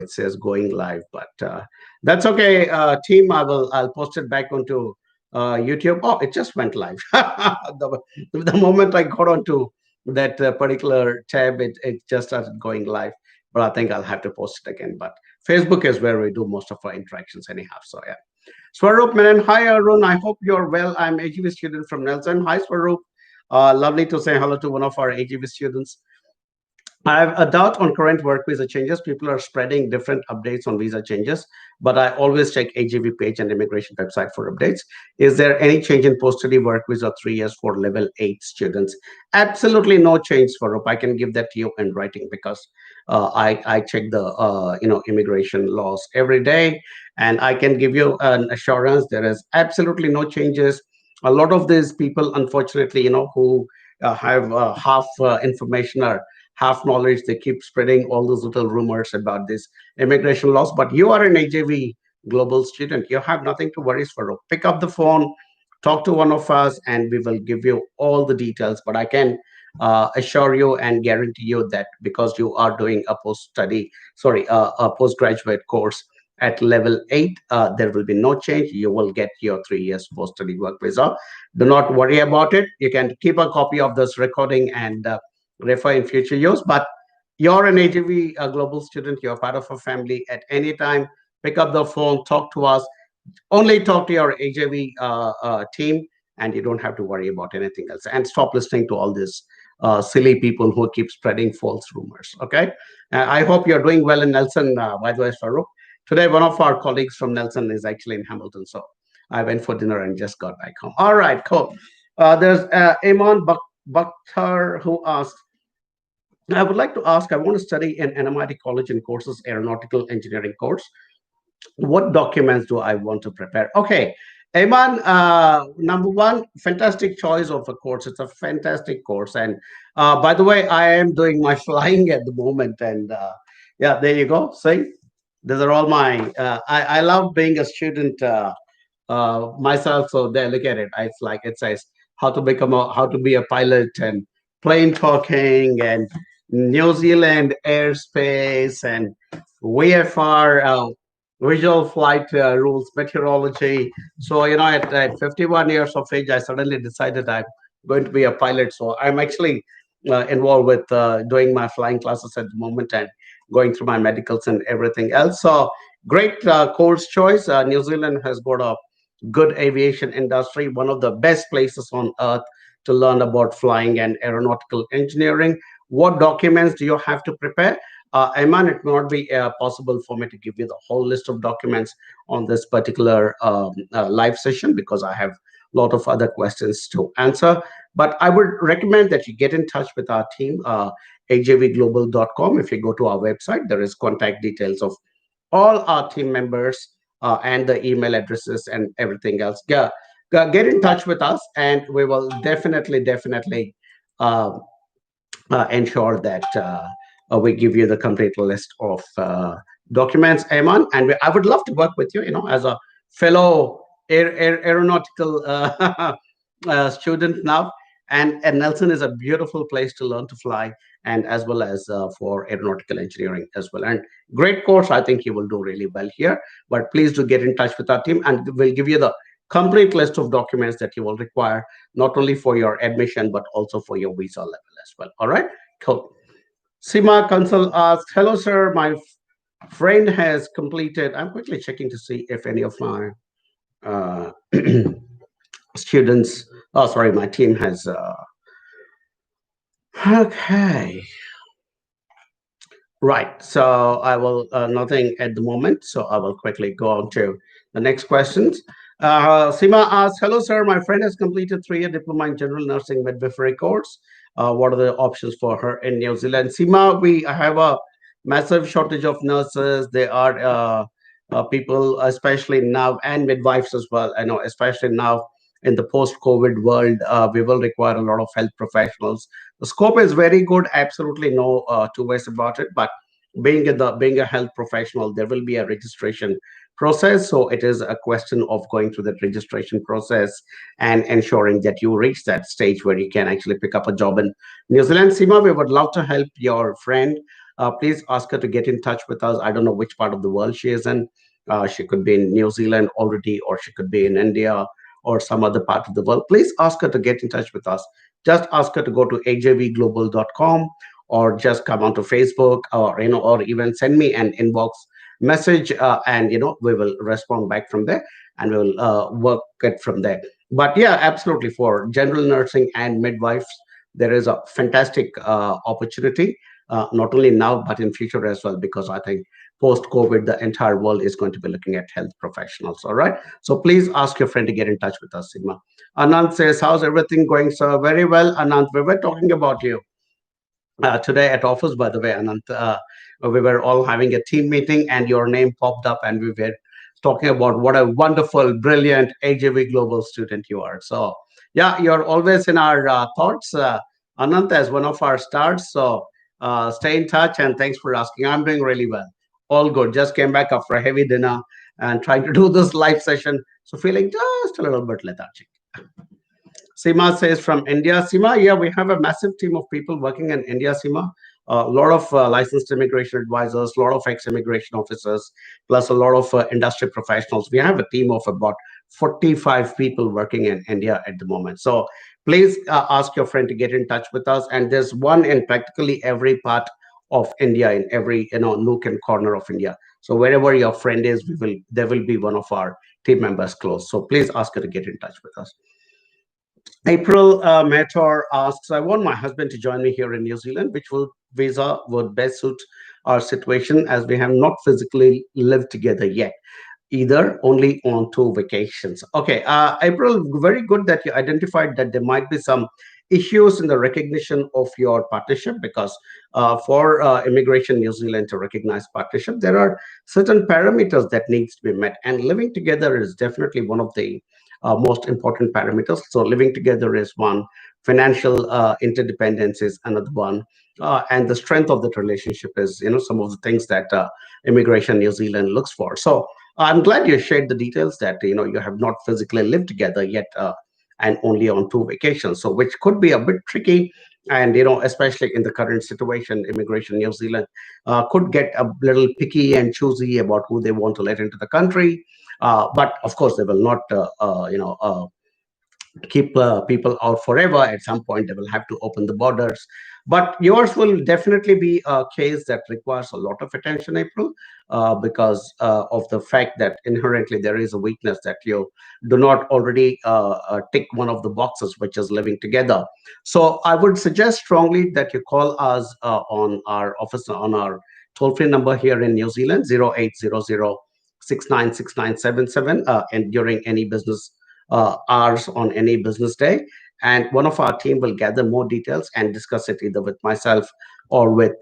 it says going live, but that's okay. Team, I'll post it back onto YouTube. Oh, it just went live. The moment I got onto that particular tab, it just started going live. But I think I'll have to post it again. But Facebook is where we do most of our interactions anyhow. So yeah. Swaroop Menon, hi Arun. I hope you're well. I'm AGV student from Nelson. Hi Swaroop. Lovely to say hello to one of our AGV students. I have a doubt on current work visa changes. People are spreading different updates on visa changes, but I always check AGV page and immigration website for updates. Is there any change in post-study work visa 3 years for level 8 students? Absolutely no change, Swaroop. I can give that to you in writing because I check the immigration laws every day, and I can give you an assurance there is absolutely no changes. A lot of these people, unfortunately, who have half information or half knowledge, they keep spreading all those little rumors about this immigration laws. But you are an AJV global student, you have nothing to worry for. Pick up the phone, talk to one of us, and we will give you all the details. But I can assure you and guarantee you that because you are doing a a postgraduate course at level 8, there will be no change. You will get your 3 years post-study work visa. Do not worry about it. You can keep a copy of this recording and refer in future use. But you're an AGV global student, you're part of a family. At any time, pick up the phone, talk to us. Only talk to your AJV team, and you don't have to worry about anything else. And stop listening to all these silly people who keep spreading false rumors. Okay. I hope you're doing well in Nelson, by the way, Farouk. Today, one of our colleagues from Nelson is actually in Hamilton. So I went for dinner and just got back home. All right, cool. There's Iman Bakhtar who asked, I would like to ask, I want to study in NMIT College in courses, aeronautical engineering course. What documents do I want to prepare? Okay, Ayman, number one, fantastic choice of a course. It's a fantastic course. And by the way, I am doing my flying at the moment. And yeah, there you go. See, these are all my, I love being a student myself. So there, look at it. It's like it says how to be a pilot and plane talking and New Zealand airspace and VFR, visual flight rules, meteorology. So, at 51 years of age, I suddenly decided I'm going to be a pilot. So I'm actually involved with doing my flying classes at the moment and going through my medicals and everything else. So great course choice. New Zealand has got a good aviation industry, one of the best places on earth to learn about flying and aeronautical engineering. What documents do you have to prepare? Ayman, it may not be possible for me to give you the whole list of documents on this particular live session because I have a lot of other questions to answer. But I would recommend that you get in touch with our team, ajvglobal.com. If you go to our website, there is contact details of all our team members and the email addresses and everything else. Get in touch with us, and we will definitely uh, ensure that we give you the complete list of documents, Ayman. And I would love to work with you, as a fellow aeronautical student now. And Nelson is a beautiful place to learn to fly, and as well as for aeronautical engineering as well. And great course. I think you will do really well here. But please do get in touch with our team, and we'll give you the complete list of documents that you will require, not only for your admission, but also for your visa level as well. All right, cool. Sima Consul asks, hello, sir. My friend has completed, I'm quickly checking to see if any of my uh, students, oh, sorry, my team has, okay. Right. So I will, nothing at the moment. So I will quickly go on to the next questions. Sima asks, hello, sir. My friend has completed 3-year diploma in general nursing midwifery course. What are the options for her in New Zealand? Sima, we have a massive shortage of nurses. There are people, especially now, and midwives as well. I know, especially now in the post-COVID world, we will require a lot of health professionals. The scope is very good. Absolutely no two ways about it. But being a health professional, there will be a registration process. So it is a question of going through that registration process and ensuring that you reach that stage where you can actually pick up a job in New Zealand. Seema, we would love to help your friend. please ask her to get in touch with us. I don't know which part of the world she is in. She could be in New Zealand already, or she could be in India or some other part of the world. Please ask her to get in touch with us. Just ask her to go to ajvglobal.com, or just come onto Facebook, or or even send me an inbox message, and we will respond back from there, and we will work it from there. But yeah, absolutely, for general nursing and midwives, there is a fantastic opportunity, not only now but in future as well, because I think post COVID the entire world is going to be looking at health professionals. All right, so please ask your friend to get in touch with us, Sigma. Anand says, how's everything going, sir? Very well, Anand. We were talking about you today at office, by the way, Anant. We were all having a team meeting, and your name popped up, and we were talking about what a wonderful, brilliant AJV Global student you are. So, yeah, you're always in our thoughts, Anant, as one of our stars. So, stay in touch, and thanks for asking. I'm doing really well. All good. Just came back after a heavy dinner and trying to do this live session. So, feeling just a little bit lethargic. Seema says from India. Seema, yeah, we have a massive team of people working in India, Seema. A lot of licensed immigration advisors, a lot of ex-immigration officers, plus a lot of industry professionals. We have a team of about 45 people working in India at the moment. So please ask your friend to get in touch with us. And there's one in practically every part of India, in every nook and corner of India. So wherever your friend is, there will be one of our team members close. So please ask her to get in touch with us. April Mator asks, I want my husband to join me here in New Zealand. Which visa would best suit our situation, as we have not physically lived together yet, either only on two vacations. Okay, April, very good that you identified that there might be some issues in the recognition of your partnership, because for Immigration New Zealand to recognize partnership, there are certain parameters that needs to be met, and living together is definitely one of the most important parameters. So living together is one, financial interdependence is another one, and the strength of that relationship is some of the things that Immigration New Zealand looks for. So I'm glad you shared the details that you have not physically lived together yet, and only on two vacations. So which could be a bit tricky, and especially in the current situation, Immigration New Zealand could get a little picky and choosy about who they want to let into the country. But of course, they will not, keep people out forever. At some point, they will have to open the borders. But yours will definitely be a case that requires a lot of attention, April, because of the fact that inherently there is a weakness that you do not already tick one of the boxes, which is living together. So I would suggest strongly that you call us on our office, on our toll-free number here in New Zealand, 0800 696977, and during any business hours on any business day. And one of our team will gather more details and discuss it either with myself or with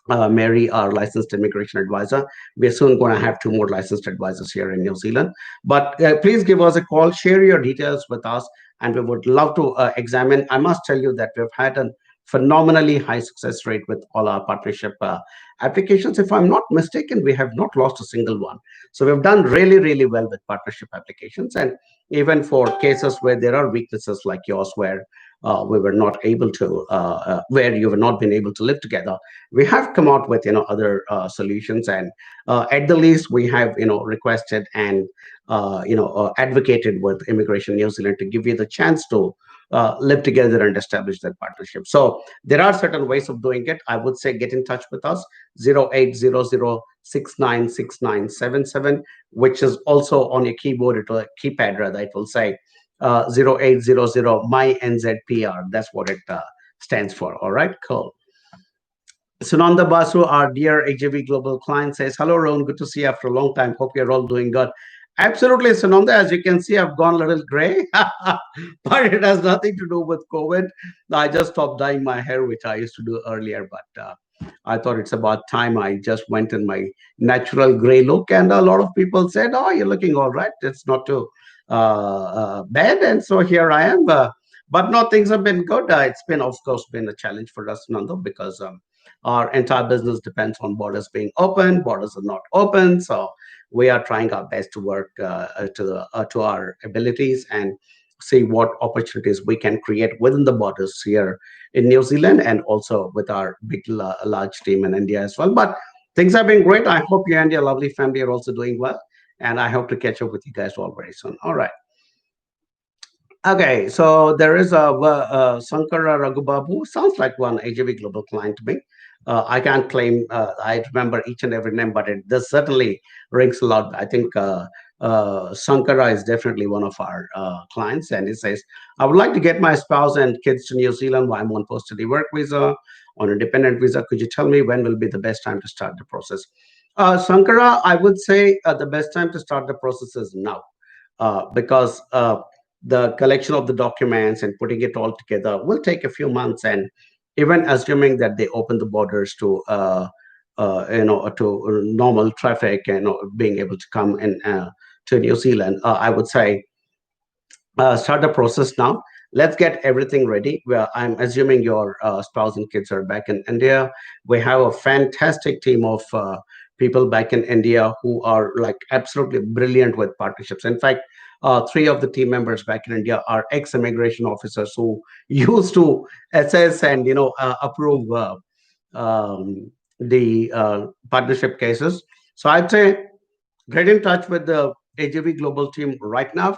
Mary, our licensed immigration advisor. We're soon going to have two more licensed advisors here in New Zealand. But please give us a call, share your details with us, and we would love to examine. I must tell you that we've had a phenomenally high success rate with all our partnership applications. If I'm not mistaken, we have not lost a single one. So we've done really, really well with partnership applications. And even for cases where there are weaknesses like yours, where we were not able to, where you have not been able to live together, we have come out with other solutions. And at the least, we have requested and advocated with Immigration New Zealand to give you the chance to live together and establish that partnership. So there are certain ways of doing it. I would say get in touch with us, 0800 696977, which is also on your keyboard, a keypad rather, it will say 0800 my NZPR. That's what it stands for. All right, cool. Sunanda Basu, our dear AJV Global client, says, hello, Ron. Good to see you after a long time. Hope you're all doing good. Absolutely, Sunanda. As you can see, I've gone a little gray, but it has nothing to do with COVID. I just stopped dyeing my hair, which I used to do earlier, but I thought it's about time I just went in my natural gray look. And a lot of people said, oh, you're looking all right. It's not too bad. And so here I am. But no, things have been good. It's been, of course, been a challenge for us, Nando, because our entire business depends on borders being open. Borders are not open, so we are trying our best to work to our abilities. And see what opportunities we can create within the borders here in New Zealand, and also with our big, large team in India as well. But things have been great. I hope you and your lovely family are also doing well. And I hope to catch up with you guys all very soon. All right. Okay, so there is Sankara Raghubabu. Sounds like one AJB Global client to me. I can't claim I remember each and every name, but it does certainly rings a lot. I think Sankara is definitely one of our clients, and he says, "I would like to get my spouse and kids to New Zealand while I'm on post-study work visa, on a dependent visa. Could you tell me when will be the best time to start the process?" Sankara, I would say the best time to start the process is now, because the collection of the documents and putting it all together will take a few months. And even assuming that they open the borders to to normal traffic and being able to come in to New Zealand, I would say start the process now. Let's get everything ready. Well, I'm assuming your spouse and kids are back in India. We have a fantastic team of people back in India who are like absolutely brilliant with partnerships. In fact, three of the team members back in India are ex-immigration officers who used to assess and approve the partnership cases. So I'd say get in touch with the AJV Global team right now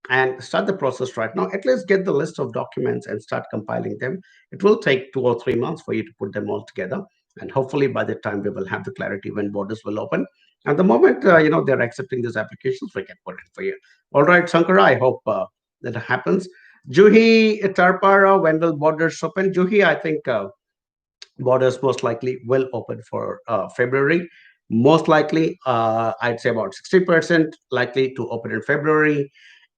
and start the process right now. At least get the list of documents and start compiling them. It will take 2 or 3 months for you to put them all together, and hopefully by the time we will have the clarity when borders will open. And the moment they're accepting these applications, we can put it for you. All right, Sankara, I hope that happens. Juhi Tarpara, when will borders open? Juhi, I think borders most likely will open for February. Most likely, I'd say about 60% likely to open in February,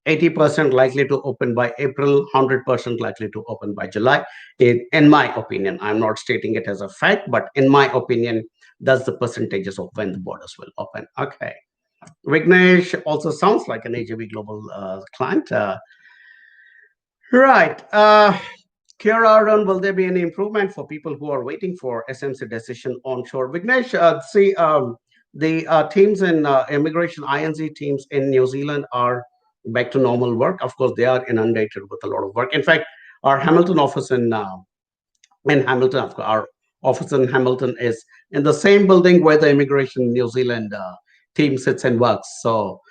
80% likely to open by April, 100% likely to open by July. In my opinion, I'm not stating it as a fact, but in my opinion, that's the percentages of when the borders will open. Okay. Vignesh also sounds like an AJB Global client. Right. Kiara Arun, will there be any improvement for people who are waiting for SMC decision onshore? Vignesh, see, the teams in immigration INZ teams in New Zealand are back to normal work. Of course, they are inundated with a lot of work. In fact, our Hamilton office in Hamilton, of course, our office in Hamilton is in the same building where the immigration New Zealand team sits and works. So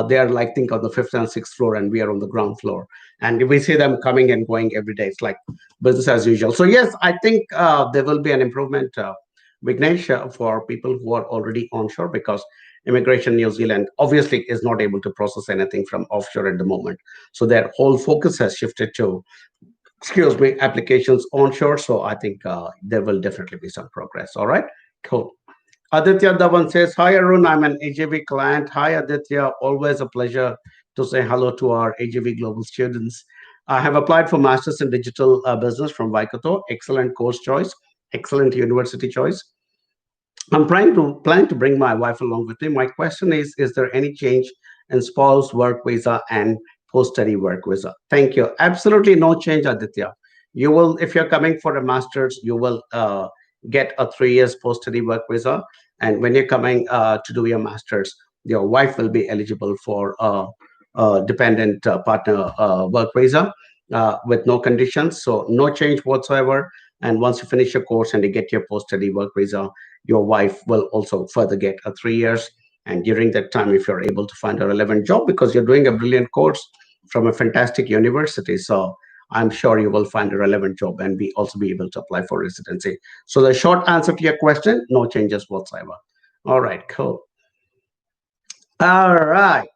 they are like think on the fifth and sixth floor, and we are on the ground floor. And we see them coming and going every day. It's like business as usual. So yes, I think there will be an improvement, Vignesh, for people who are already onshore, because immigration New Zealand obviously is not able to process anything from offshore at the moment. So their whole focus has shifted to, excuse me, applications onshore. So I think there will definitely be some progress. All right, cool. Aditya Dhawan says, "Hi Arun, I'm an AJV client." Hi Aditya, always a pleasure to say hello to our AJV Global students. I have applied for Masters in Digital Business from Waikato. Excellent course choice, excellent university choice. I'm planning to bring my wife along with me. My question is there any change in spouse work visa and post-study work visa? Thank you. Absolutely no change, Aditya. You will, if you're coming for a master's, you will get a 3 years post-study work visa. And when you're coming to do your master's, your wife will be eligible for a dependent partner work visa with no conditions. So no change whatsoever. And once you finish your course and you get your post-study work visa, your wife will also further get a 3 years. And during that time, if you're able to find a relevant job, because you're doing a brilliant course from a fantastic university, so I'm sure you will find a relevant job and be also be able to apply for residency. So the short answer to your question, no changes whatsoever. All right, cool. All right.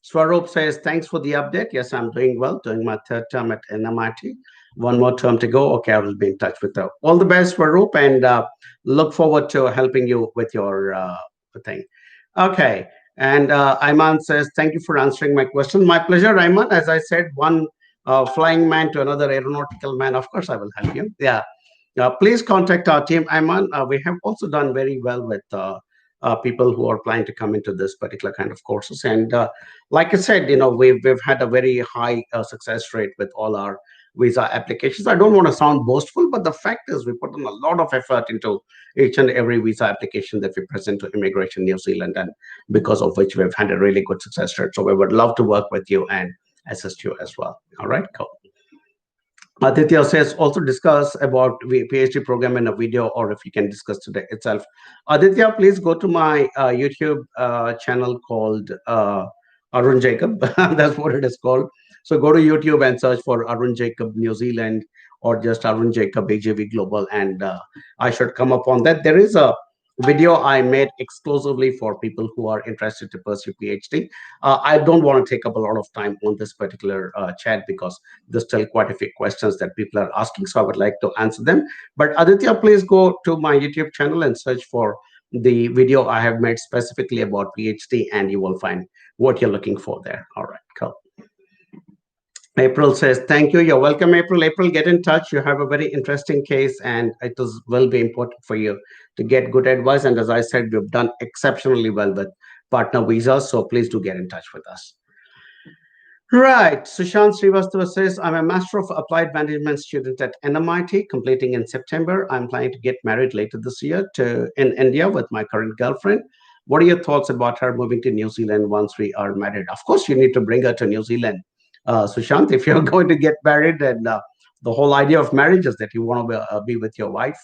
Swaroop says, thanks for the update. Yes, I'm doing well, doing my third term at NMIT. One more term to go. Okay, I will be in touch with you. All the best, Swaroop, and look forward to helping you with your thing. Okay. And Ayman says, thank you for answering my question. My pleasure, Ayman. As I said, one flying man to another aeronautical man. Of course, I will help you. Yeah. Please contact our team, Ayman. We have also done very well with people who are planning to come into this particular kind of courses. And like I said, we've had a very high success rate with all our visa applications. I don't want to sound boastful, but the fact is we put in a lot of effort into each and every visa application that we present to Immigration New Zealand, and because of which we've had a really good success rate. So we would love to work with you and assist you as well. All right, cool. Aditya says also discuss about PhD program in a video, or if you can discuss today itself. Aditya, please go to my YouTube channel called Arun Jacob. That's what it is called. So go to YouTube and search for Arun Jacob New Zealand, or just Arun Jacob AJV Global, and I should come up on that. There is a video I made exclusively for people who are interested to pursue PhD. I don't want to take up a lot of time on this particular chat because there's still quite a few questions that people are asking, so I would like to answer them. But Aditya, please go to my YouTube channel and search for the video I have made specifically about PhD, and you will find what you're looking for there. All right, cool. April says, thank you. You're welcome, April. April, get in touch. You have a very interesting case, and it will be important for you to get good advice. And as I said, we've done exceptionally well with partner visas, so please do get in touch with us. Right. Sushant Srivastava says, I'm a Master of Applied Management student at NMIT, completing in September. I'm planning to get married later this year in India with my current girlfriend. What are your thoughts about her moving to New Zealand once we are married? Of course, you need to bring her to New Zealand, Sushant. If you're going to get married, and the whole idea of marriage is that you want to be with your wife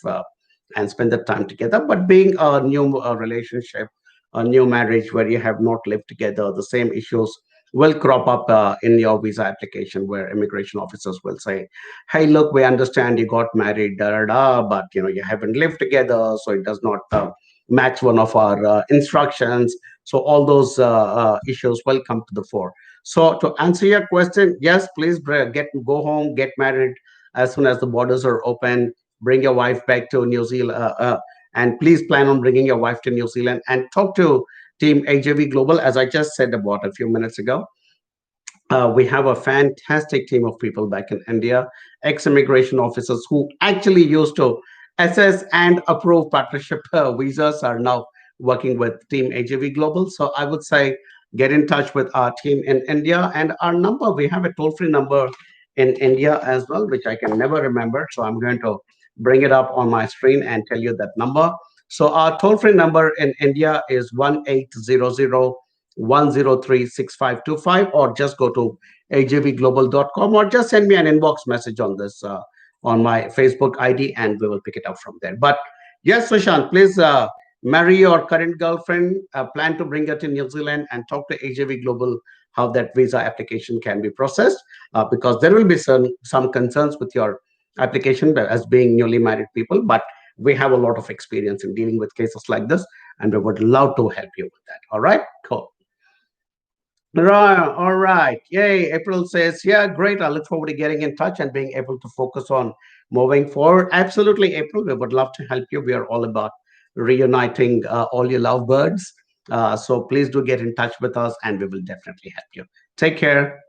and spend the time together. But being a new relationship, a new marriage where you have not lived together, the same issues will crop up in your visa application, where immigration officers will say, hey, look, we understand you got married, but you haven't lived together, so it does not match one of our instructions. So all those issues will come to the fore. So to answer your question, yes, please go home, get married as soon as the borders are open. Bring your wife back to New Zealand, and please plan on bringing your wife to New Zealand, and talk to Team AJV Global. As I just said about a few minutes ago, we have a fantastic team of people back in India, ex-immigration officers who actually used to assess and approve partnership visas, are now working with Team AJV Global. So I would say get in touch with our team in India, and our number, we have a toll-free number in India as well, which I can never remember. So I'm going to bring it up on my screen and tell you that number. So our toll-free number in India is 1-800-103-6525, or just go to ajvglobal.com, or just send me an inbox message on this on my Facebook ID, and we will pick it up from there. But yes, Sushant, please marry your current girlfriend, plan to bring her to New Zealand, and talk to AJV Global how that visa application can be processed, because there will be some concerns with your application as being newly married people, but we have a lot of experience in dealing with cases like this, and we would love to help you with that. All right, cool. Right, all right. Yay. April says, yeah, great. I look forward to getting in touch and being able to focus on moving forward. Absolutely, April. We would love to help you. We are all about reuniting all your lovebirds. So please do get in touch with us, and we will definitely help you. Take care.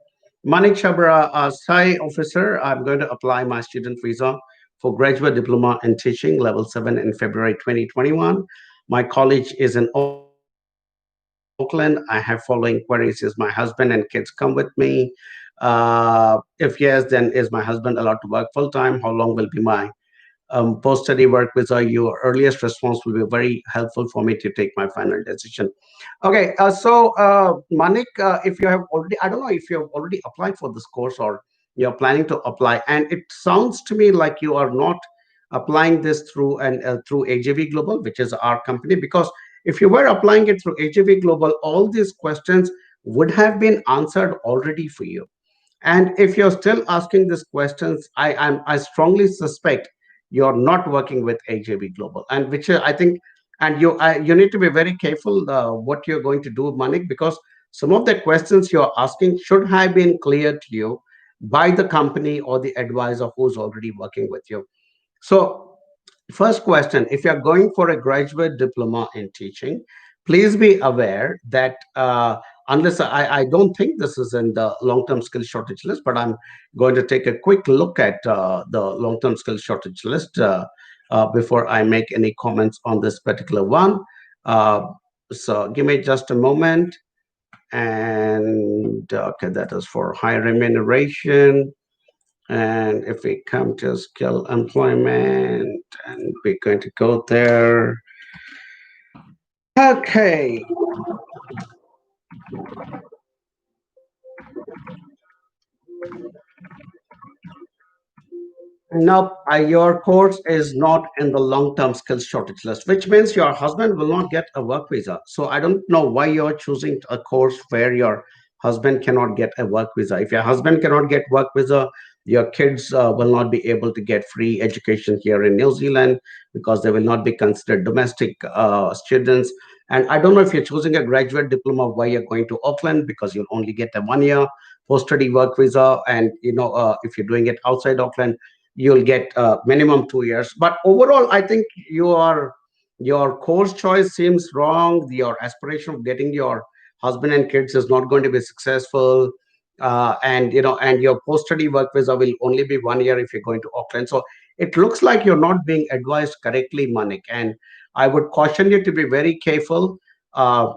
Manik Chabra, Sai officer, I'm going to apply my student visa for graduate diploma in teaching level 7 in February 2021. My college is in Auckland. I have following queries. Is my husband and kids come with me? If yes, then is my husband allowed to work full time? How long will be my post study work visa? Your earliest response will be very helpful for me to take my final decision. Okay, Manik, if you have already, I don't know if you have already applied for this course, or you're planning to apply, and it sounds to me like you are not applying this through AJV Global, which is our company, because if you were applying it through AJV Global, all these questions would have been answered already for you. And if you're still asking these questions, I strongly suspect you're not working with AJB Global, and which I think, and you need to be very careful what you're going to do, Manik, because some of the questions you're asking should have been cleared to you by the company or the advisor who's already working with you. So first question, if you're going for a graduate diploma in teaching, please be aware that unless I don't think this is in the long-term skill shortage list, but I'm going to take a quick look at the long-term skill shortage list before I make any comments on this particular one. So give me just a moment. And okay, that is for high remuneration. And if we come to skill employment, and we're going to go there. Okay. Now, your course is not in the long-term skills shortage list, which means your husband will not get a work visa. So I don't know why you're choosing a course where your husband cannot get a work visa. If your husband cannot get work visa, your kids will not be able to get free education here in New Zealand because they will not be considered domestic students. And I don't know if you're choosing a graduate diploma, why you're going to Auckland, because you'll only get a 1 year post-study work visa. And if you're doing it outside Auckland, you'll get minimum 2 years. But overall, I think your course choice seems wrong. Your aspiration of getting your husband and kids is not going to be successful. And your post study work visa will only be 1 year if you're going to Auckland. So it looks like you're not being advised correctly, Manik. And I would caution you to be very careful. Uh,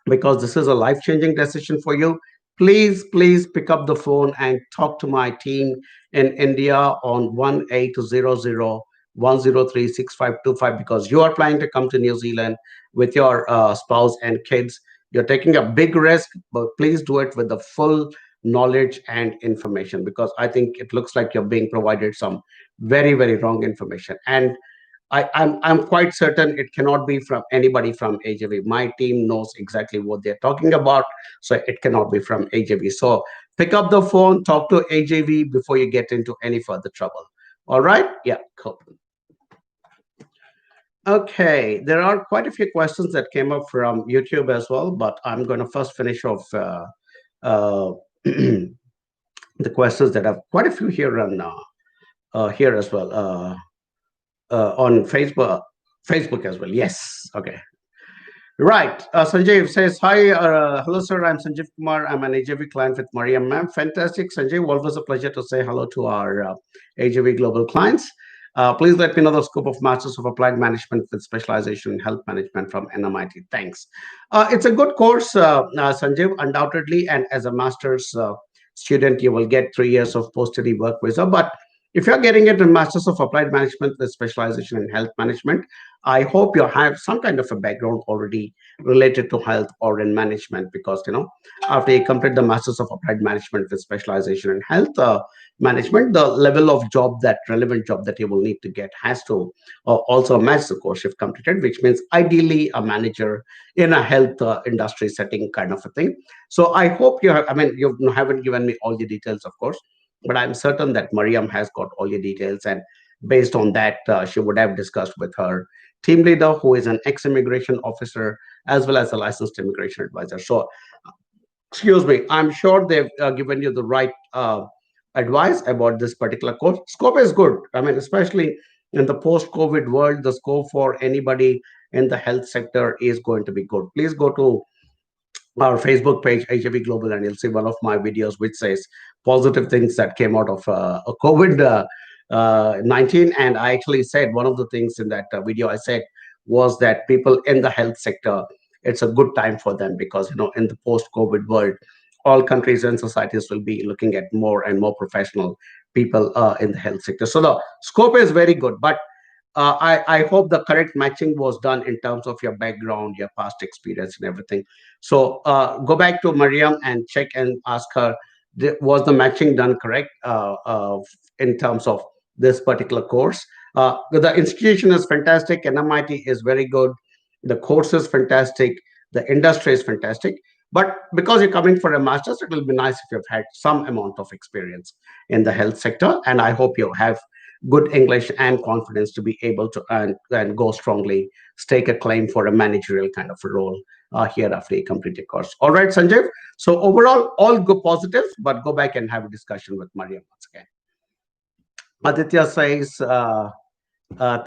because this is a life changing decision for you. Please pick up the phone and talk to my team in India on 1-800-103-6525, because you are planning to come to New Zealand with your spouse and kids. You're taking a big risk, but please do it with the full knowledge and information, because I think it looks like you're being provided some very wrong information. And I'm quite certain it cannot be from anybody from AJV. My team knows exactly what they're talking about, so it cannot be from AJV. So pick up the phone, talk to AJV before you get into any further trouble. All right? Yeah, cool. Okay, there are quite a few questions that came up from YouTube as well, but I'm going to first finish off uh, the questions that have quite a few here on here as well. On Facebook as well. Yes. Okay. Right. Sanjay says, hi, hello, sir. I'm Sanjeev Kumar. I'm an AJV client with Mariam, ma'am. Fantastic. Sanjay, always a pleasure to say hello to our AJV global clients. Please let me know the scope of Masters of Applied Management with specialization in health management from NMIT. Thanks. It's a good course, Sanjeev, undoubtedly. And as a master's student, you will get 3 years of post-study work visa. But if you're getting it in Masters of Applied Management with specialization in health management, I hope you have some kind of a background already related to health or in management, because after you complete the Masters of Applied Management with specialization in health management, the level of job, that relevant job that you will need to get, has to also match the course you've completed, which means ideally a manager in a health industry setting kind of a thing. So I hope you have. I mean, you haven't given me all the details, of course, but I'm certain that Mariam has got all your details, and based on that, she would have discussed with her team leader, who is an ex-immigration officer as well as a licensed immigration advisor. So, excuse me, I'm sure they've given you the right advice about this particular course. Scope is good. I mean, especially in the post-COVID world, the scope for anybody in the health sector is going to be good. Please go to our Facebook page, HAV Global, and you'll see one of my videos which says positive things that came out of COVID 19. And I actually said one of the things in that video I said was that people in the health sector, it's a good time for them, because in the post COVID world, all countries and societies will be looking at more and more professional people in the health sector. So the scope is very good, but I hope the correct matching was done in terms of your background, your past experience, and everything. So go back to Mariam and check and ask her, was the matching done correct in terms of this particular course? The institution is fantastic. NMIT is very good. The course is fantastic. The industry is fantastic. But because you're coming for a master's, it will be nice if you've had some amount of experience in the health sector. And I hope you have good English and confidence to be able to and go strongly, stake a claim for a managerial kind of a role here after you complete your course. All right, Sanjeev. So overall, all go positive, but go back and have a discussion with Mariam once again. Aditya says,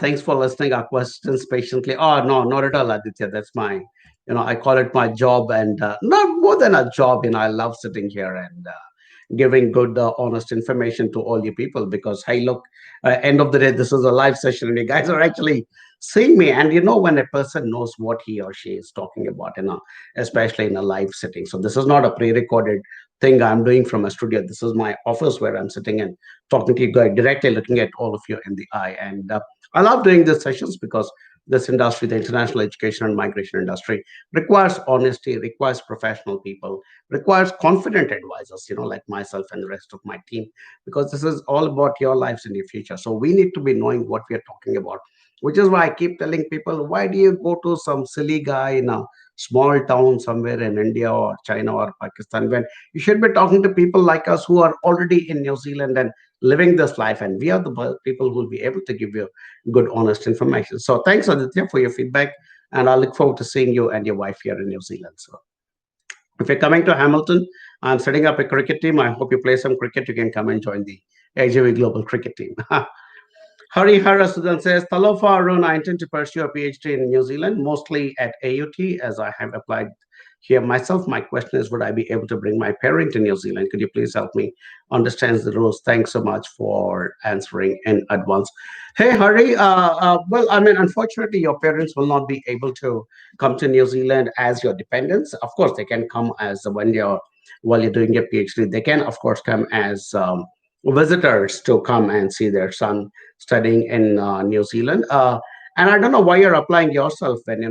thanks for listening our questions patiently. Oh, no, not at all, Aditya. That's my, I call it my job, and not more than a job. I love sitting here and giving good, honest information to all you people, because, hey, look, end of the day, this is a live session and you guys are actually seeing me. And when a person knows what he or she is talking about, especially in a live setting. So this is not a pre-recorded thing I'm doing from a studio. This is my office where I'm sitting and talking to you guys directly, looking at all of you in the eye. And I love doing these sessions because this industry, the international education and migration industry, requires honesty, requires professional people, requires confident advisors, like myself and the rest of my team, because this is all about your lives and your future. So we need to be knowing what we are talking about, which is why I keep telling people, why do you go to some silly guy in a small town somewhere in India or China or Pakistan, when you should be talking to people like us who are already in New Zealand and living this life, and we are the people who will be able to give you good, honest information. So thanks, Aditya, for your feedback, and I look forward to seeing you and your wife here in New Zealand. So if you're coming to Hamilton, I'm setting up a cricket team. I hope you play some cricket. You can come and join the AJV Global Cricket Team. Hari Harasudan says, Talofa Arun, I intend to pursue a PhD in New Zealand, mostly at AUT, as I have applied here myself. My question is, would I be able to bring my parent to New Zealand? Could you please help me understand the rules? Thanks so much for answering in advance. Hey, Hari, well, I mean, unfortunately, your parents will not be able to come to New Zealand as your dependents. Of course, they can come as when you're while you're doing your PhD. They can, of course, come as visitors to come and see their son studying in New Zealand. And I don't know why you're applying yourself when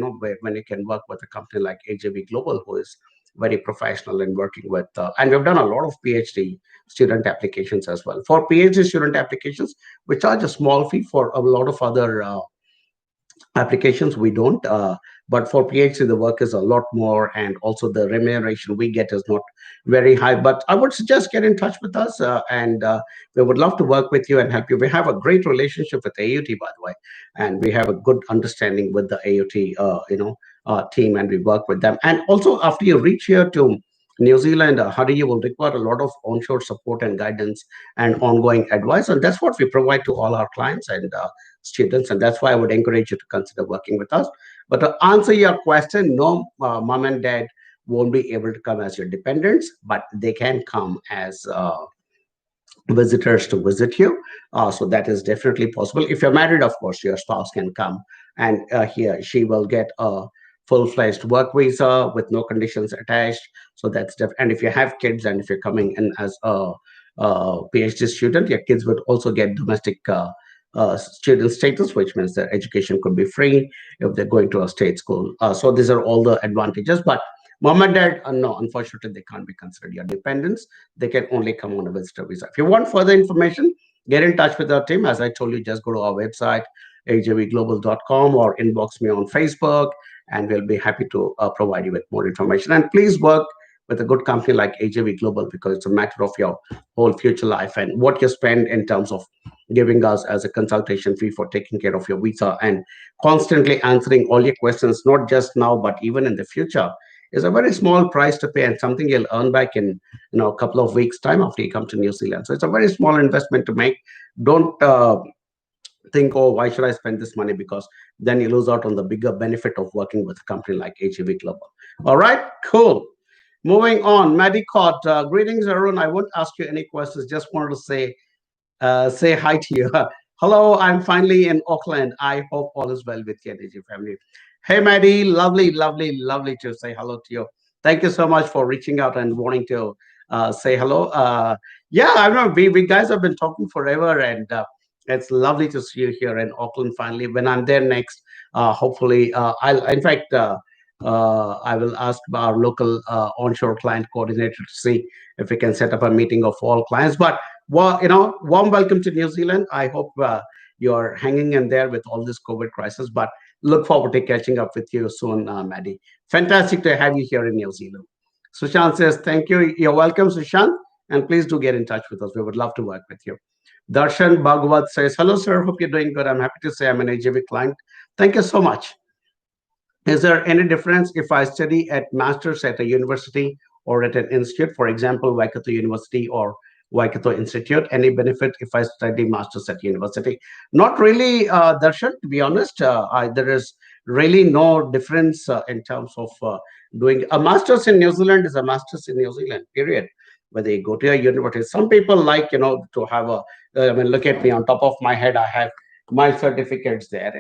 when you can work with a company like AJV Global, who is very professional in working with. And we've done a lot of PhD student applications as well. For PhD student applications, we charge a small fee. For a lot of other applications we don't, but for PhD the work is a lot more, and also the remuneration we get is not very high. But I would suggest get in touch with us, and we would love to work with you and help you. We have a great relationship with AUT, by the way, and we have a good understanding with the AUT team, and we work with them. And also, after you reach here to New Zealand, Hari, you will require a lot of onshore support and guidance and ongoing advice, and that's what we provide to all our clients and students, and that's why I would encourage you to consider working with us. But to answer your question, no, mom and dad won't be able to come as your dependents, but they can come as visitors to visit you. So that is definitely possible. If you're married, of course, your spouse can come, and she will get a full-fledged work visa with no conditions attached. So that's and if you have kids, and if you're coming in as a PhD student, your kids would also get domestic student status, which means their education could be free if they're going to a state school. So these are all the advantages. But mom and dad, no, unfortunately, they can't be considered your dependents. They can only come on a visitor visa. If you want further information, get in touch with our team. As I told you, just go to our website, ajvglobal.com, or inbox me on Facebook, and we'll be happy to provide you with more information. And please work with a good company like AJV Global, because it's a matter of your whole future life and what you spend in terms of giving us as a consultation fee for taking care of your visa and constantly answering all your questions, not just now, but even in the future, is a very small price to pay, and something you'll earn back in a couple of weeks time after you come to New Zealand. So it's a very small investment to make. Don't think, oh, why should I spend this money? Because then you lose out on the bigger benefit of working with a company like HEV Global. All right, cool. Moving on, Maddie Cott, greetings, Arun. I won't ask you any questions. Just wanted to say hi to you. Hello, I'm finally in Auckland. I hope all is well with you and your family. Hey, Maddie, lovely, lovely, lovely to say hello to you. Thank you so much for reaching out and wanting to say hello. Yeah, I know we guys have been talking forever, and it's lovely to see you here in Auckland finally. When I'm there next, hopefully, I'll, in fact, I will ask our local onshore client coordinator to see if we can set up a meeting of all clients. But well, warm welcome to New Zealand. I hope you're hanging in there with all this COVID crisis. But look forward to catching up with you soon, Maddie. Fantastic to have you here in New Zealand. Sushant says, thank you. You're welcome, Sushant. And please do get in touch with us. We would love to work with you. Darshan Bhagwat says, hello, sir. Hope you're doing good. I'm happy to say I'm an AJV client. Thank you so much. Is there any difference if I study at master's at a university or at an institute, for example, Waikato University or Waikato Institute? Any benefit if I study master's at university? Not really, Darshan, to be honest. There is really no difference in terms of doing a master's in New Zealand is a master's in New Zealand, period. Whether you go to a university, some people like, to have a, I mean, look at me on top of my head, I have my certificates there.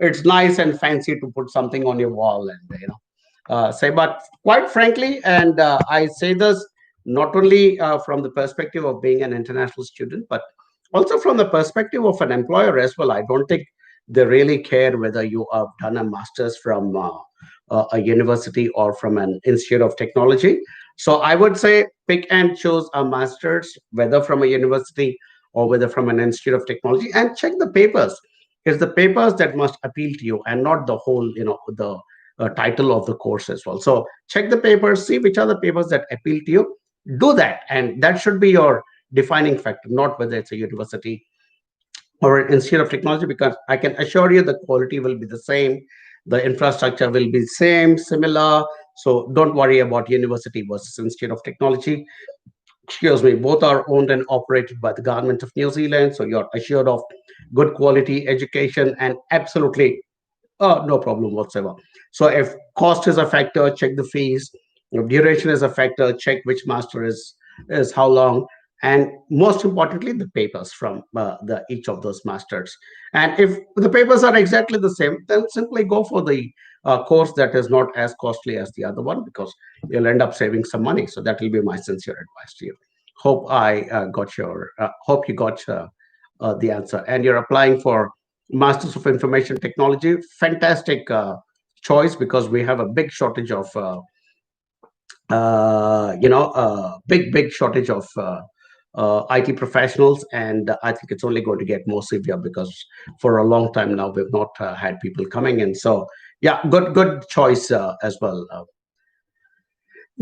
It's nice and fancy to put something on your wall and say. But quite frankly, and I say this not only from the perspective of being an international student, but also from the perspective of an employer as well. I don't think They really care whether you have done a master's from a university or from an institute of technology. So I would say pick and choose a master's, whether from a university or whether from an institute of technology, and check the papers. It's the papers that must appeal to you, and not the whole, the title of the course as well. So check the papers, see which are the papers that appeal to you. Do that, and that should be your defining factor, not whether it's a university or an institute of technology, because I can assure you the quality will be the same, the infrastructure will be same, similar. So don't worry about university versus institute of technology. Excuse me, both are owned and operated by the government of New Zealand, so you're assured of good quality education and absolutely no problem whatsoever. So if cost is a factor, check the fees. If duration is a factor, check which master is how long, and most importantly, the papers from the each of those masters. And if the papers are exactly the same, then simply go for the course that is not as costly as the other one, because you'll end up saving some money. So that will be my sincere advice to you. Hope you got the answer, and you're applying for Masters of Information Technology. Fantastic choice, because we have a big shortage of, big shortage of IT professionals, and I think it's only going to get more severe, because for a long time now we've not had people coming in. So yeah, good choice as well.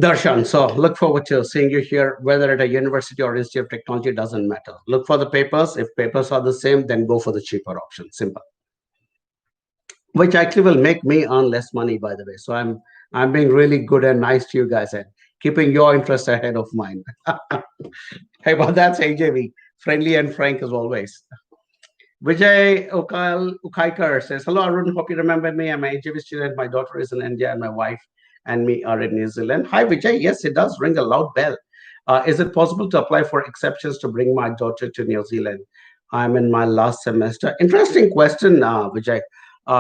Darshan, so look forward to seeing you here, whether at a university or institute of technology, doesn't matter. Look for the papers. If papers are the same, then go for the cheaper option. Simple. Which actually will make me earn less money, by the way. So I'm being really good and nice to you guys and keeping your interest ahead of mine. Hey, well, that's AJV, friendly and frank as always. Vijay Ukaikar says, hello, Arun. Hope you remember me. I'm an AJV student. My daughter is in India, and my wife and me are in New Zealand. Hi, Vijay. Yes, it does ring a loud bell. Is it possible to apply for exceptions to bring my daughter to New Zealand? I'm in my last semester. Interesting question, Vijay.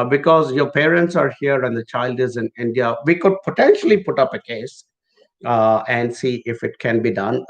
Because your parents are here and the child is in India, we could potentially put up a case and see if it can be done.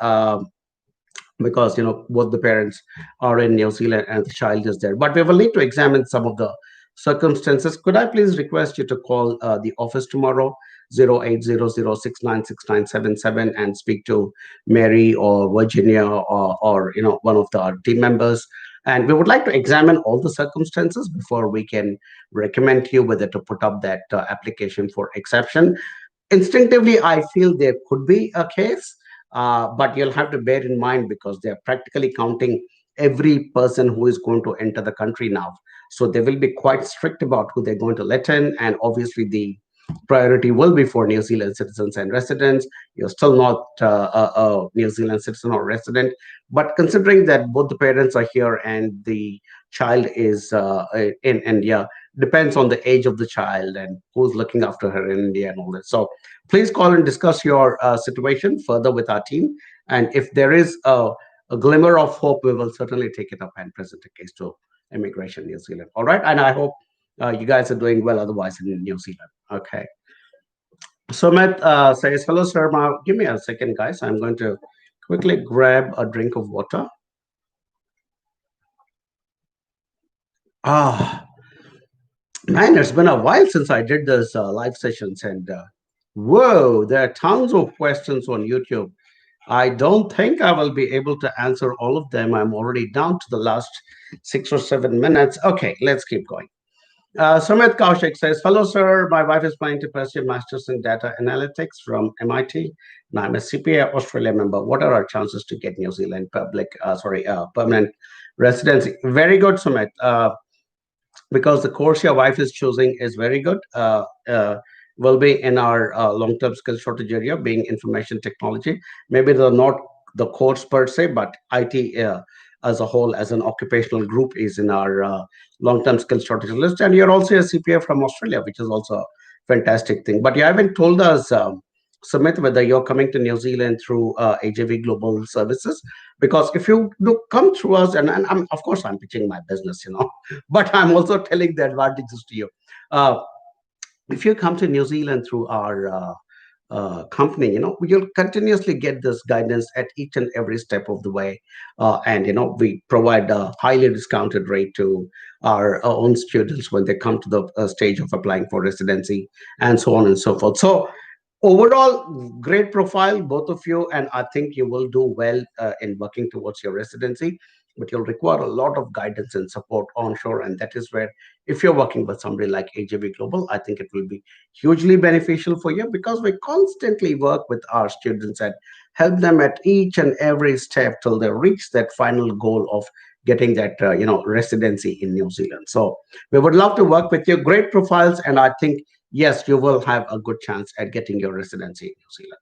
Because both the parents are in New Zealand and the child is there. But we will need to examine some of the circumstances. Could I please request you to call the office tomorrow, 0800696977, and speak to Mary or Virginia, or one of the team members. And we would like to examine all the circumstances before we can recommend to you whether to put up that application for exception. Instinctively, I feel there could be a case, but you'll have to bear in mind, because they're practically counting every person who is going to enter the country now. So they will be quite strict about who they're going to let in, and obviously the priority will be for New Zealand citizens and residents. You're still not a New Zealand citizen or resident, but considering that both the parents are here and the child is in India, depends on the age of the child and who's looking after her in India and all that. So please call and discuss your situation further with our team. And if there is a glimmer of hope, we will certainly take it up and present a case to Immigration New Zealand. All right. And I hope you guys are doing well otherwise in New Zealand. Okay. Sumit says, hello, sir. Give me a second, guys. I'm going to quickly grab a drink of water. Ah, man, it's been a while since I did this live sessions, and whoa, there are tons of questions on YouTube. I don't think I will be able to answer all of them. I'm already down to the last 6 or 7 minutes. Okay, let's keep going. Sumit Kaushik says, hello, sir. My wife is planning to pursue Masters in Data Analytics from MIT, and I'm a CPA Australia member. What are our chances to get New Zealand permanent residency? Very good, Sumit. Because the course your wife is choosing is very good. Will be in our long-term skill shortage area, being information technology. Maybe they're not the course per se, but IT as a whole, as an occupational group, is in our long-term skill shortage list. And you're also a CPA from Australia, which is also a fantastic thing. But you haven't told us, Sumit, whether you're coming to New Zealand through AJV Global Services. Because if you do come through us, and of course I'm pitching my business, but I'm also telling the advantages to you. If you come to New Zealand through our company, you'll continuously get this guidance at each and every step of the way. And we provide a highly discounted rate to our own students when they come to the stage of applying for residency, and so on and so forth. So overall, great profile, both of you, and I think you will do well in working towards your residency. But you'll require a lot of guidance and support onshore, and that is where, if you're working with somebody like AJB Global, I think it will be hugely beneficial for you, because we constantly work with our students and help them at each and every step till they reach that final goal of getting that residency in New Zealand. So we would love to work with you. Great profiles, and I think yes, you will have a good chance at getting your residency in New Zealand.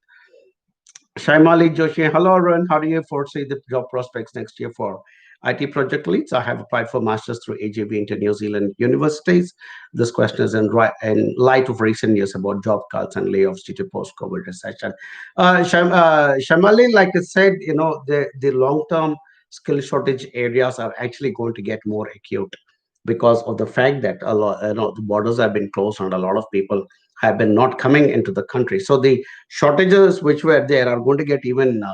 Shaimali Joshi, hello, Arun. How do you foresee the job prospects next year for IT project leads? I have applied for masters through AJB into New Zealand universities. This question is in light of recent news about job cuts and layoffs due to post-COVID recession. Shamali, like I said, the long-term skill shortage areas are actually going to get more acute because of the fact that a lot, the borders have been closed and a lot of people have been not coming into the country. So the shortages which were there are going to get even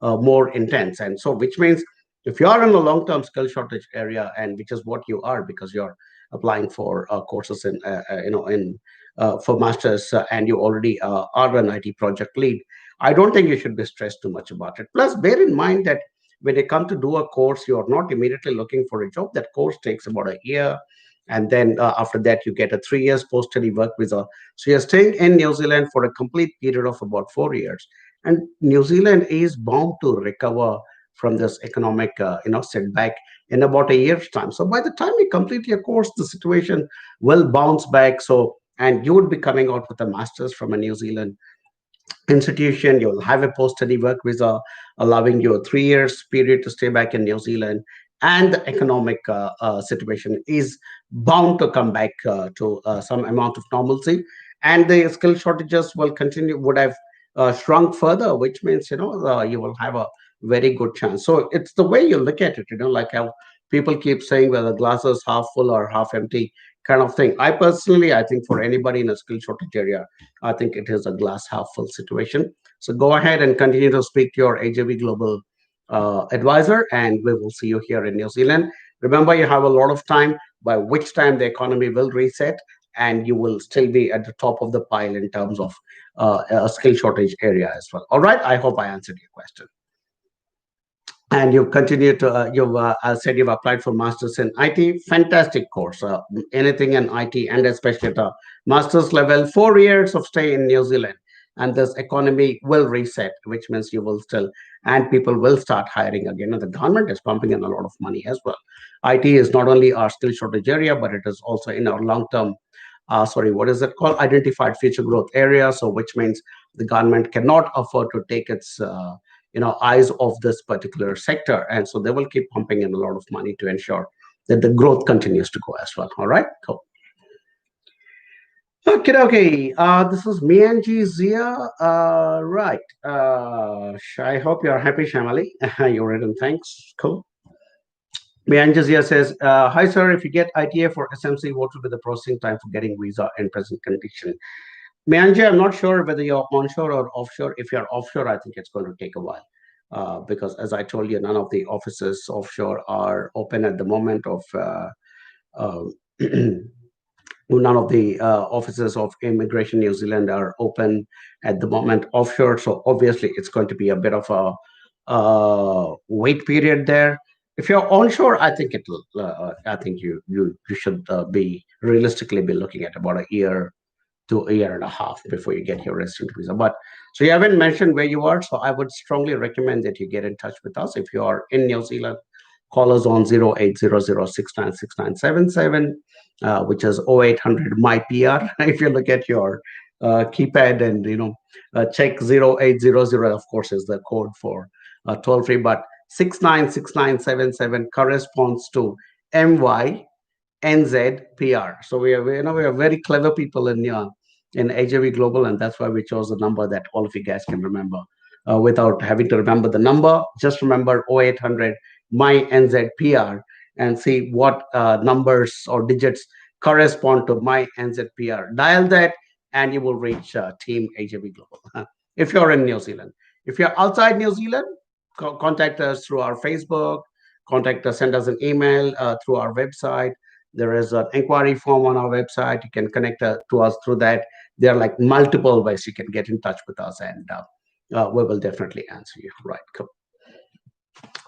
more intense. And so, which means if you are in a long-term skill shortage area, and which is what you are, because you're applying for courses in, for masters, and you already are an IT project lead, I don't think you should be stressed too much about it. Plus, bear in mind that when you come to do a course, you are not immediately looking for a job. That course takes about a year, and then after that you get a 3 years post-study work visa. So you're staying in New Zealand for a complete period of about 4 years, and New Zealand is bound to recover from this economic setback in about a year's time. So by the time you complete your course, the situation will bounce back. So, and you would be coming out with a master's from a New Zealand institution. You'll have a post-study work visa allowing you a 3 years period to stay back in New Zealand, and the economic situation is bound to come back to some amount of normalcy, and the skill shortages will continue, would have shrunk further, which means you will have a very good chance. So it's the way you look at it, like how people keep saying whether glass is half full or half empty kind of thing. I think for anybody in a skill shortage area, I think it is a glass half full situation. So go ahead and continue to speak to your AJB Global advisor, and we will see you here in New Zealand. Remember, you have a lot of time, by which time the economy will reset, and you will still be at the top of the pile in terms of a skill shortage area as well. All right. I hope I answered your question. And you've continued to you've said you've applied for masters in IT. Fantastic course. Anything in IT, and especially at a master's level, 4 years of stay in New Zealand, and this economy will reset, which means you will still, and people will start hiring again, and the government is pumping in a lot of money as well. IT is not only our skill shortage area, but it is also in our long term, what is it called, identified future growth area. So which means the government cannot afford to take its eyes off this particular sector, and so they will keep pumping in a lot of money to ensure that the growth continues to go as well. All right, cool. Okay. This is Mianji Zia. Right. I hope you're happy, Shamali. You're written. Thanks. Cool. Mianji Zia says, "Hi, sir. If you get ITA for SMC, what will be the processing time for getting visa in present condition?" Mianji, I'm not sure whether you're onshore or offshore. If you're offshore, I think it's going to take a while. Because as I told you, none of the offices offshore are open at the moment of uh, none of the offices of Immigration New Zealand are open at the moment offshore. So obviously, it's going to be a bit of a wait period there. If you're onshore, I think it'll. I think you should be realistically be looking at about a year to a year and a half before you get your resident visa. But so you haven't mentioned where you are, so I would strongly recommend that you get in touch with us. If you are in New Zealand, call us on 0800696977, which is 0800 my PR. If you look at your keypad and check 0800, of course, is the code for toll free, but 696977 corresponds to MYNZPR. So we are very clever people in AJV Global, and that's why we chose a number that all of you guys can remember without having to remember the number. Just remember 0800 my NZPR and see what numbers or digits correspond to my NZPR. Dial that and you will reach Team AJB Global. If you're in New Zealand, if you're outside New Zealand, contact us through our Facebook. Contact us, send us an email through our website. There is an inquiry form on our website. You can connect to us through that. There are like multiple ways you can get in touch with us, and we will definitely answer you. Right, cool.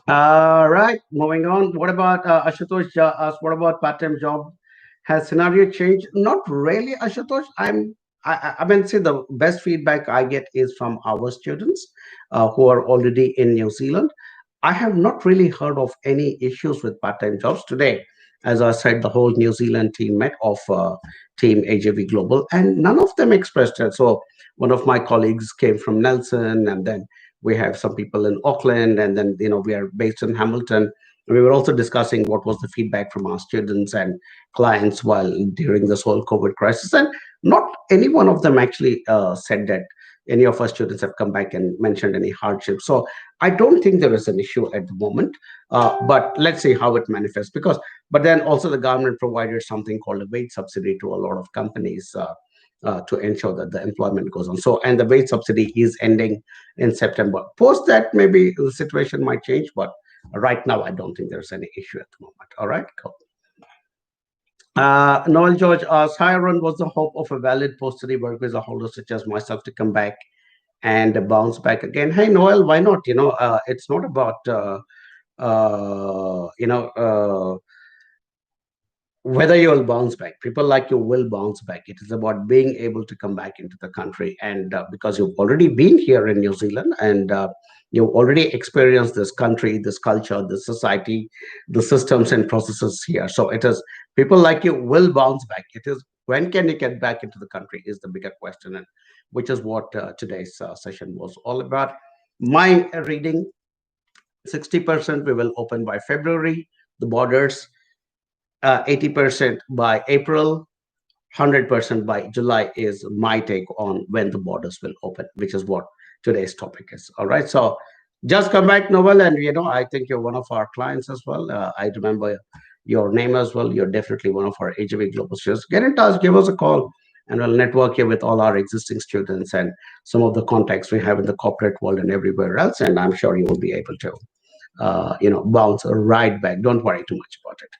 Right, moving on. What about Ashutosh asked, what about part-time job? Has scenario changed? Not really, Ashutosh. I mean, see, the best feedback I get is from our students who are already in New Zealand. I have not really heard of any issues with part-time jobs today. As I said, the whole New Zealand team met of Team AJV Global, and none of them expressed it. So one of my colleagues came from Nelson, and then we have some people in Auckland, and then we are based in Hamilton. We were also discussing what was the feedback from our students and clients while during this whole COVID crisis, and not any one of them actually said that any of our students have come back and mentioned any hardship. So I don't think there is an issue at the moment, but let's see how it manifests. But then also the government provided something called a wage subsidy to a lot of companies. To ensure that the employment goes on. So, and the wage subsidy is ending in September. Post that, maybe the situation might change, but right now, I don't think there's any issue at the moment. All right, cool. Noel George asks, hi, Aaron, what's the hope of a valid post-study work visa holder such as myself to come back and bounce back again? Hey, Noel, why not? It's not about, whether you'll bounce back. People like you will bounce back. It is about being able to come back into the country, and because you've already been here in New Zealand, and you've already experienced this country, this culture, this society, the systems and processes here. So it is, people like you will bounce back. It is, when can you get back into the country is the bigger question, and which is what today's session was all about. My reading, 60% we will open by February, the borders, 80% by April, 100% by July is my take on when the borders will open, which is what today's topic is. All right. So just come back, Noel, and I think you're one of our clients as well. I remember your name as well. You're definitely one of our AJV Global students. Get in touch, give us a call, and we'll network you with all our existing students and some of the contacts we have in the corporate world and everywhere else. And I'm sure you will be able to, bounce right back. Don't worry too much about it.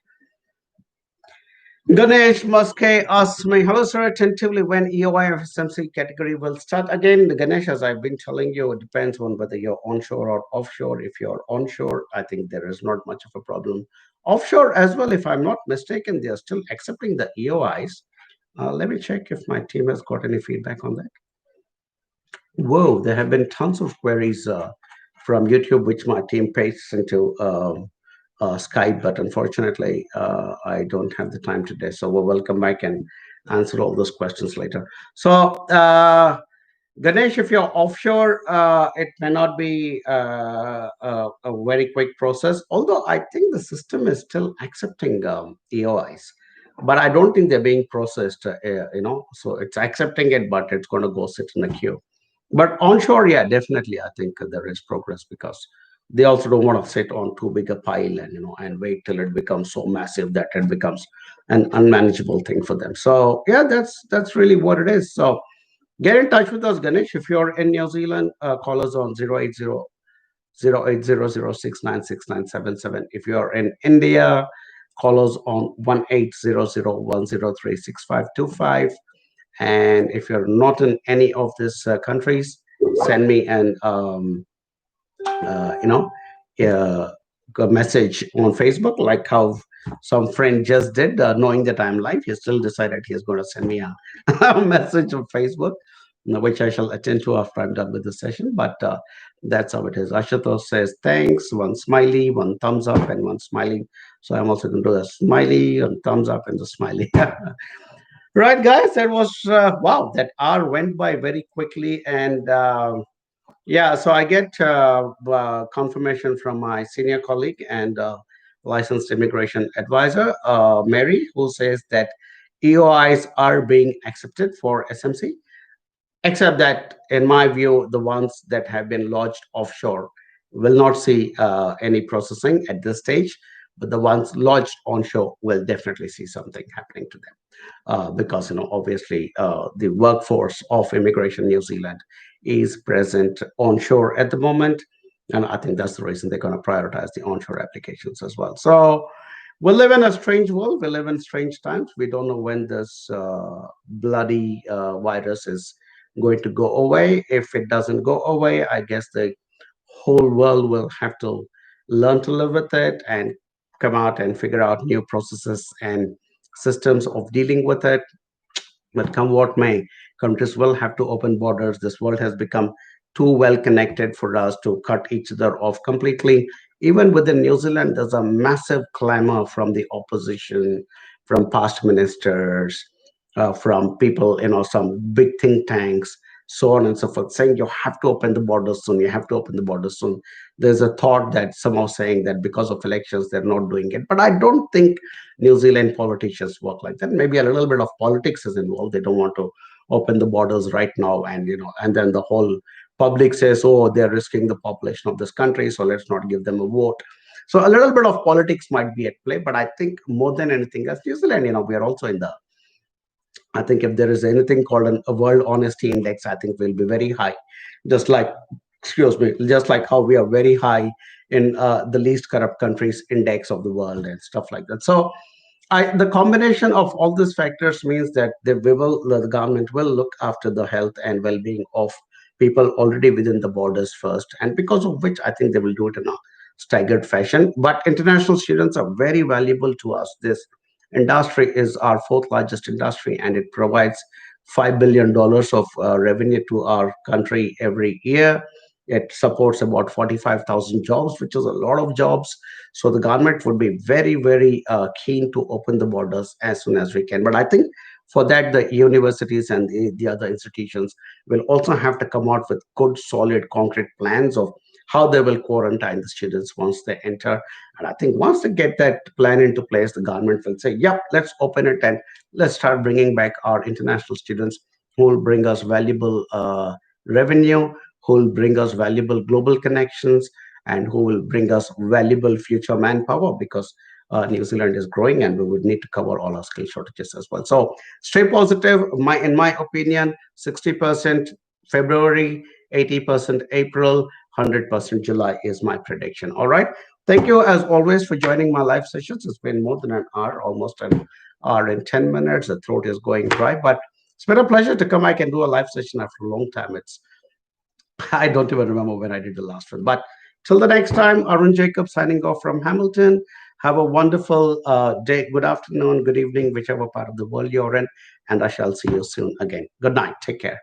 Ganesh Muske asks me, hello, sir, attentively when EOI of SMC category will start. Again, Ganesh, as I've been telling you, it depends on whether you're onshore or offshore. If you're onshore, I think there is not much of a problem. Offshore as well, if I'm not mistaken, they are still accepting the EOIs. Let me check if my team has got any feedback on that. Whoa, there have been tons of queries from YouTube, which my team pastes into Skype, but unfortunately, I don't have the time today. So we will come back and answer all those questions later. So, Ganesh, if you're offshore, it may not be a very quick process, although I think the system is still accepting EOIs. But I don't think they're being processed, so it's accepting it, but it's going to go sit in a queue. But onshore, yeah, definitely, I think there is progress because they also don't want to sit on too big a pile and wait till it becomes so massive that it becomes an unmanageable thing for them. So yeah, that's really what it is. So get in touch with us, Ganesh. If you're in New Zealand, call us on 080-080-696-977. If you're in India, call us on 1-800-103-6525. And if you're not in any of these countries, send me an a message on Facebook, like how some friend just did, knowing that I'm live. He still decided he's going to send me a message on Facebook, which I shall attend to after I'm done with the session. But that's how it is. Ashutosh says thanks, one smiley, one thumbs up, and one smiley. So I'm also going to do a smiley, and thumbs up, and the smiley. Right, guys, that was wow. That hour went by very quickly, and yeah, so I get confirmation from my senior colleague and licensed immigration advisor, Mary, who says that EOIs are being accepted for SMC, except that, in my view, the ones that have been lodged offshore will not see any processing at this stage. but the ones lodged onshore will definitely see something happening to them, because obviously the workforce of immigration New Zealand is present onshore at the moment, and I think that's the reason they're going to prioritize the onshore applications as well. So we live in a strange world. We live in strange times. We don't know when this bloody virus is going to go away. If it doesn't go away, I guess the whole world will have to learn to live with it and come out and figure out new processes and systems of dealing with it. But come what may, countries will have to open borders. This world has become too well connected for us to cut each other off completely. Even within New Zealand, there's a massive clamor from the opposition, from past ministers, from people, some big think tanks, so on and so forth, saying you have to open the borders soon, you have to open the borders soon. There's a thought that somehow saying that because of elections, they're not doing it. But I don't think New Zealand politicians work like that. Maybe a little bit of politics is involved. They don't want to open the borders right now, and then the whole public says, "Oh, they're risking the population of this country, so let's not give them a vote." So a little bit of politics might be at play, but I think more than anything else, New Zealand, we are also in the. I think if there is anything called a World Honesty Index, I think we'll be very high, just like, excuse me, just like how we are very high in the least corrupt countries index of the world and stuff like that. So the combination of all these factors means that the government will look after the health and well-being of people already within the borders first, and because of which I think they will do it in a staggered fashion. But international students are very valuable to us. This industry is our fourth largest industry, and it provides $5 billion of revenue to our country every year. It supports about 45,000 jobs, which is a lot of jobs. So the government would be very, very keen to open the borders as soon as we can. But I think for that, the universities and the other institutions will also have to come out with good, solid, concrete plans of how they will quarantine the students once they enter. And I think once they get that plan into place, the government will say, yep, let's open it and let's start bringing back our international students who will bring us valuable revenue, who will bring us valuable global connections, and who will bring us valuable future manpower, because New Zealand is growing and we would need to cover all our skill shortages as well. So stay positive. In my opinion, 60% February, 80% April, 100% July is my prediction. All right. Thank you as always for joining my live sessions. It's been more than an hour, almost an hour and 10 minutes. The throat is going dry, but it's been a pleasure to come back and do a live session after a long time. I don't even remember when I did the last one. But till the next time, Arun Jacob signing off from Hamilton. Have a wonderful day, good afternoon, good evening, whichever part of the world you're in. And I shall see you soon again. Good night. Take care.